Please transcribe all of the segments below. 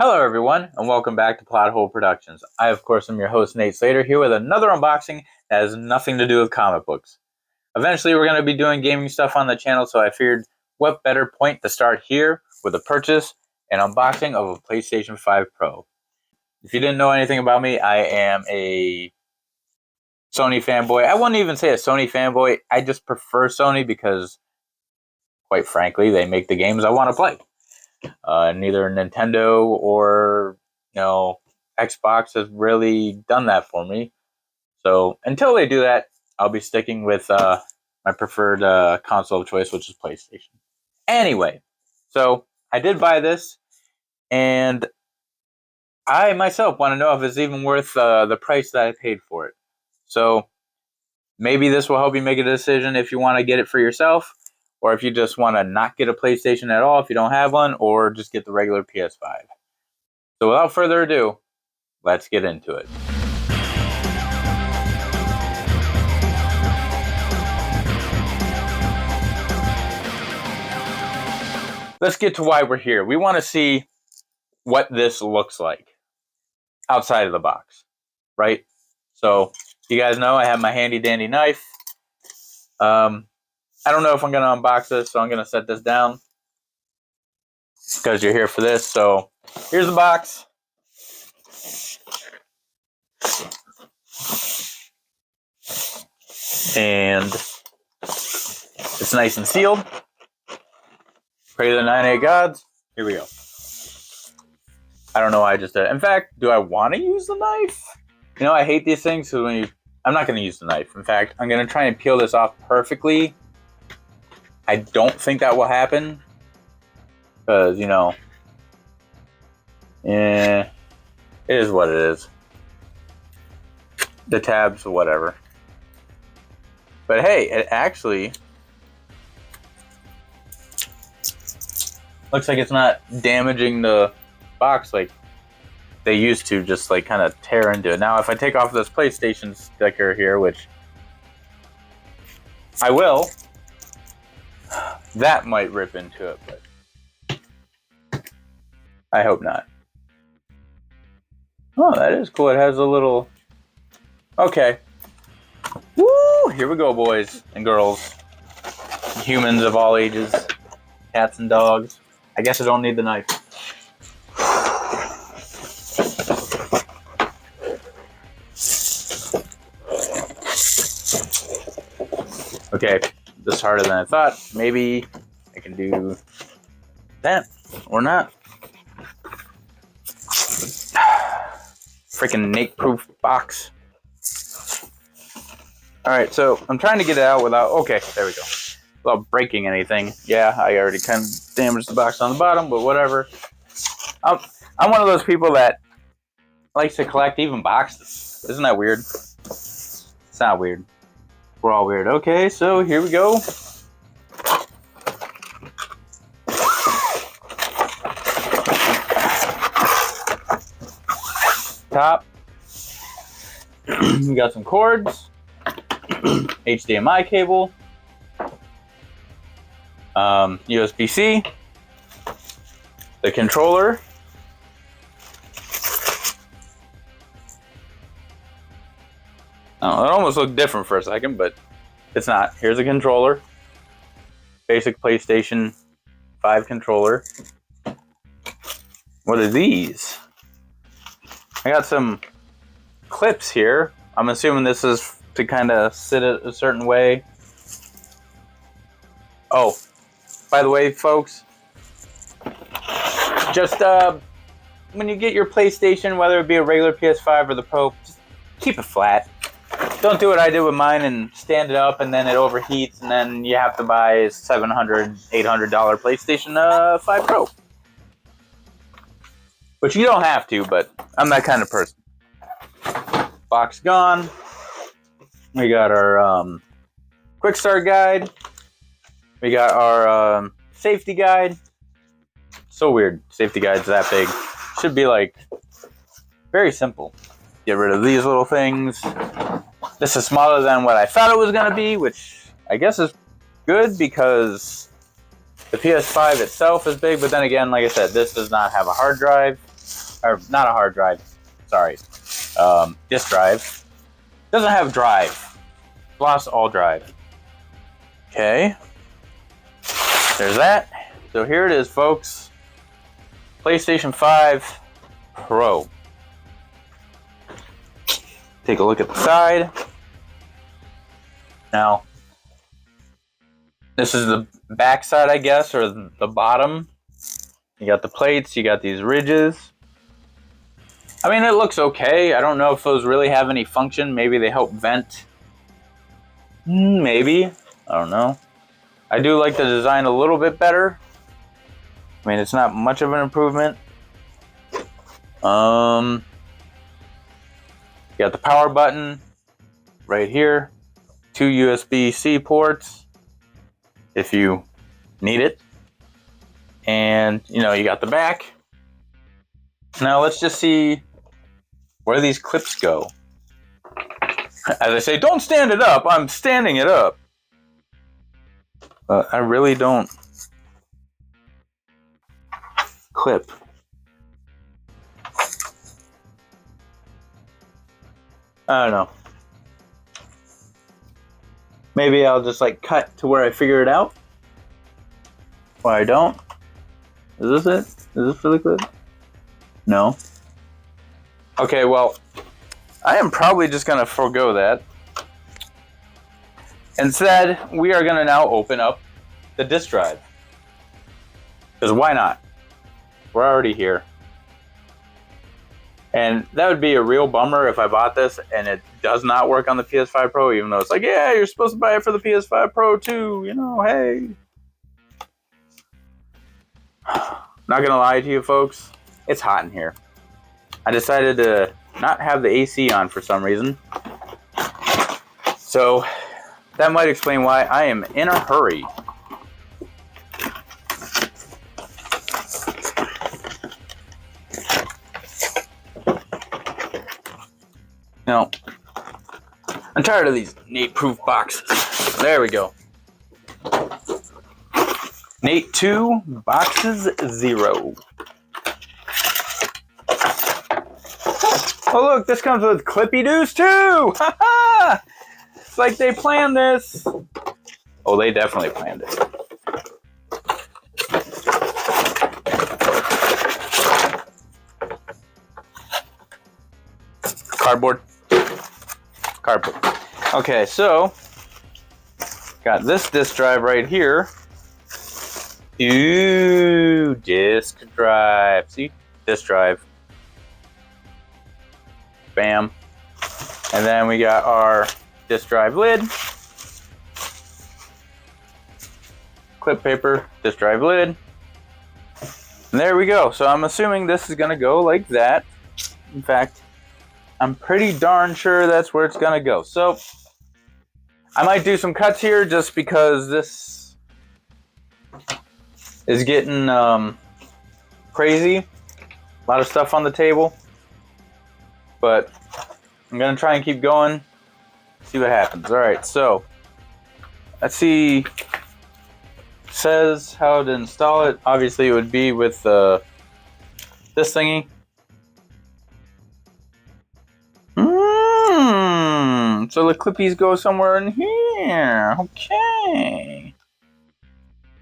Hello everyone, and welcome back to Plot Hole Productions. I, of course, am your host, Nate Slater, here with another unboxing that has nothing to do with comic books. Eventually, we're going to be doing gaming stuff on the channel, so I figured what better point to start here with a purchase and unboxing of a PlayStation 5 Pro. If you didn't know anything about me, I am a Sony fanboy. I wouldn't even say a Sony fanboy. I just prefer Sony because, quite frankly, they make the games I want to play. Neither Nintendo or Xbox has really done that for me. So until they do that, I'll be sticking with my preferred console of choice, which is PlayStation. Anyway, so I did buy this, and I myself want to know if it's even worth the price that I paid for it. So maybe this will help you make a decision if you want to get it for yourself, or if you just want to not get a PlayStation at all if you don't have one, or just get the regular PS5. So without further ado, let's get into it. Let's get to why we're here. We want to see what this looks like outside of the box, right? So you guys know I have my handy dandy knife. I don't know if I'm going to unbox this, so I'm going to set this down because you're here for this. So here's the box. And it's nice and sealed. Pray to the 9-8 gods. Here we go. I don't know why I just did it. In fact, do I want to use the knife? You know, I hate these things. So I'm not going to use the knife. In fact, I'm going to try and peel this off perfectly. I don't think that will happen. Because, it is what it is. The tabs, whatever. But hey, it actually looks like it's not damaging the box like they used to, just like kind of tear into it. Now, if I take off this PlayStation sticker here, which I will, that might rip into it, but I hope not. Oh, that is cool. It has a little... Okay. Woo! Here we go, boys and girls. Humans of all ages. Cats and dogs. I guess I don't need the knife. Okay, this is harder than I thought. Maybe I can do that or not. Freaking Nate-proof box. Alright, so I'm trying to get it out without... Okay, there we go. Without breaking anything. Yeah, I already kind of damaged the box on the bottom, but whatever. I'm one of those people that likes to collect even boxes. Isn't that weird? It's not weird. We're all weird. Okay, so here we go. Top. We got some cords. HDMI cable. USB-C. The controller. Oh, it almost looked different for a second, but it's not. Here's a controller. Basic PlayStation 5 controller. What are these? I got some clips here. I'm assuming this is to kind of sit it a certain way. Oh, by the way, folks, just when you get your PlayStation, whether it be a regular PS5 or the Pro, just keep it flat. Don't do what I did with mine and stand it up and then it overheats and then you have to buy a $700, $800 PlayStation 5 Pro. Which you don't have to, but I'm that kind of person. Box gone. We got our quick start guide. We got our safety guide. So weird. Safety guide's that big. Should be like very simple. Get rid of these little things. This is smaller than what I thought it was going to be, which I guess is good because The PS5 itself is big, but then again, like I said, this does not have a hard drive. or not a hard drive, sorry, disk drive. Doesn't have drive. Lost all drive. Okay. There's that. So here it is, folks. PlayStation 5 Pro. Take a look at the side. Now, this is the back side, I guess, or the bottom. You got the plates, you got these ridges. I mean, it looks okay. I don't know if those really have any function. Maybe they help vent. Maybe. I don't know. I do like the design a little bit better. I mean, it's not much of an improvement. You got the power button right here. 2 USB-C ports if you need it. And, you know, you got the back. Now let's just see where these clips go. As I say, don't stand it up. I'm standing it up. I really don't clip. I don't know. Maybe I'll just like cut to where I figure it out. Or I don't. Is this it? Is this for the clip? No. Okay, well, I am probably just going to forego that. Instead, we are going to now open up the disk drive. Because why not? We're already here. And that would be a real bummer if I bought this and it does not work on the PS5 Pro, even though it's like, yeah, you're supposed to buy it for the PS5 Pro too, you know, hey. Not gonna lie to you folks, it's hot in here. I decided to not have the AC on for some reason. So that might explain why I am in a hurry. Now, I'm tired of these Nate-proof boxes. There we go. Nate 2, boxes 0. Oh look, this comes with clippy doos too! Ha ha! It's like they planned this. Oh, they definitely planned it. Cardboard. Okay, so got this disk drive right here. Ooh, disk drive. See? Disk drive. Bam. And then we got our disk drive lid. Clip paper, disk drive lid. And there we go. So I'm assuming this is going to go like that. In fact, I'm pretty darn sure that's where it's gonna go. So I might do some cuts here just because this is getting crazy. A lot of stuff on the table. But I'm gonna try and keep going. See what happens. Alright, so let's see. It says how to install it. Obviously it would be with this thingy. So the clippies go somewhere in here. Okay.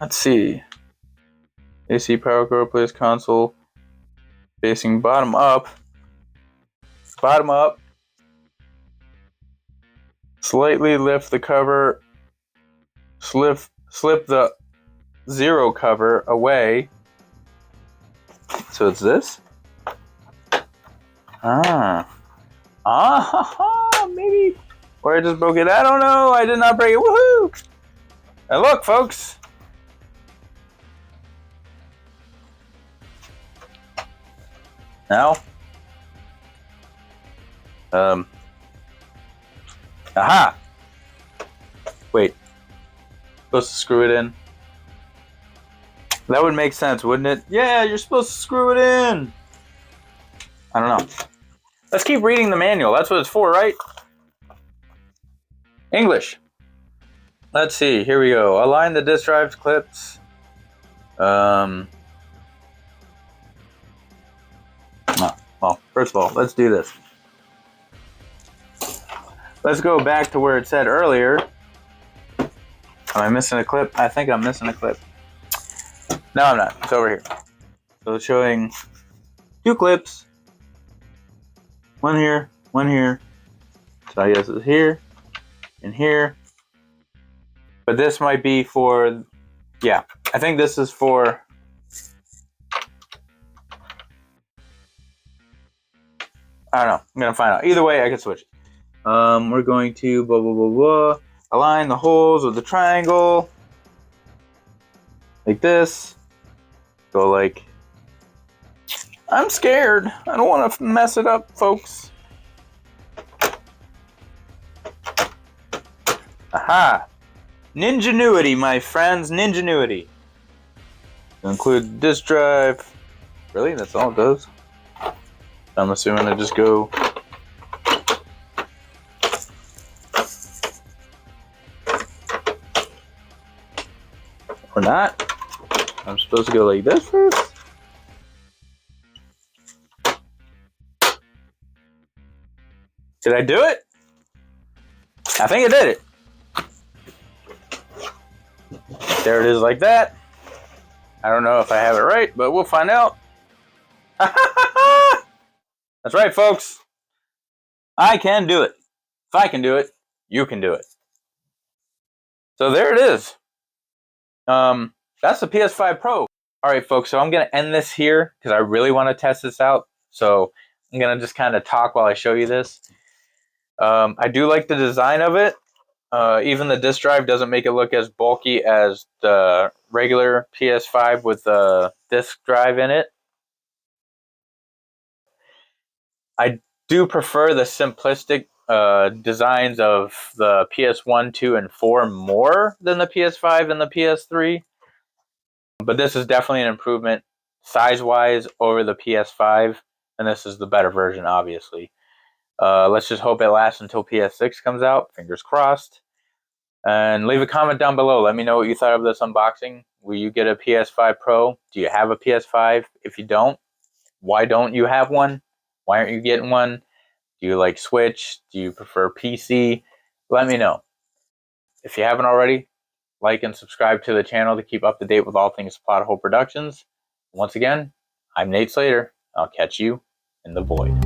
Let's see. AC power cord, place console facing bottom up. Bottom up. Slightly lift the cover. Slip the 0 cover away. So it's this. Maybe. Or I just broke it. I don't know. I did not break it. Woohoo! And look, folks. Now. Aha! Wait. Supposed to screw it in. That would make sense, wouldn't it? Yeah, you're supposed to screw it in. I don't know. Let's keep reading the manual. That's what it's for, right? English. Let's see. Here we go. Align the disk drive clips. Well, first of all, let's do this. Let's go back to where it said earlier. Am I missing a clip? I think I'm missing a clip. No, I'm not. It's over here. So it's showing 2 clips. One here, one here. So I guess it's here and here. But this might be for, yeah, I think this is for, I don't know. I'm going to find out. Either way, I can switch. We're going to blah, blah, blah, blah. Align the holes with the triangle. Like this. Go like, I'm scared. I don't want to mess it up, folks. Aha. Ninjanuity, my friends. Ninjanuity. Include disk drive. Really? That's all it does? I'm assuming I just go. Or not. I'm supposed to go like this first? Did I do it? I think I did it. There it is like that. I don't know if I have it right, but we'll find out. That's right, folks. I can do it. If I can do it, you can do it. So there it is. That's the PS5 Pro. All right, folks, so I'm going to end this here because I really want to test this out. So I'm going to just kind of talk while I show you this. I do like the design of it. Even the disk drive doesn't make it look as bulky as the regular PS5 with the disk drive in it. I do prefer the simplistic designs of the PS1, 2, and 4 more than the PS5 and the PS3. But this is definitely an improvement size-wise over the PS5, and this is the better version, obviously. Let's just hope it lasts until PS6 comes out. Fingers crossed. And leave a comment down below. Let me know what you thought of this unboxing. Will you get a PS5 Pro? Do you have a PS5? If you don't, why don't you have one? Why aren't you getting one? Do you like Switch? Do you prefer PC? Let me know. If you haven't already, like and subscribe to the channel to keep up to date with all things Plot Hole Productions. Once again, I'm Nate Slater. I'll catch you in the void.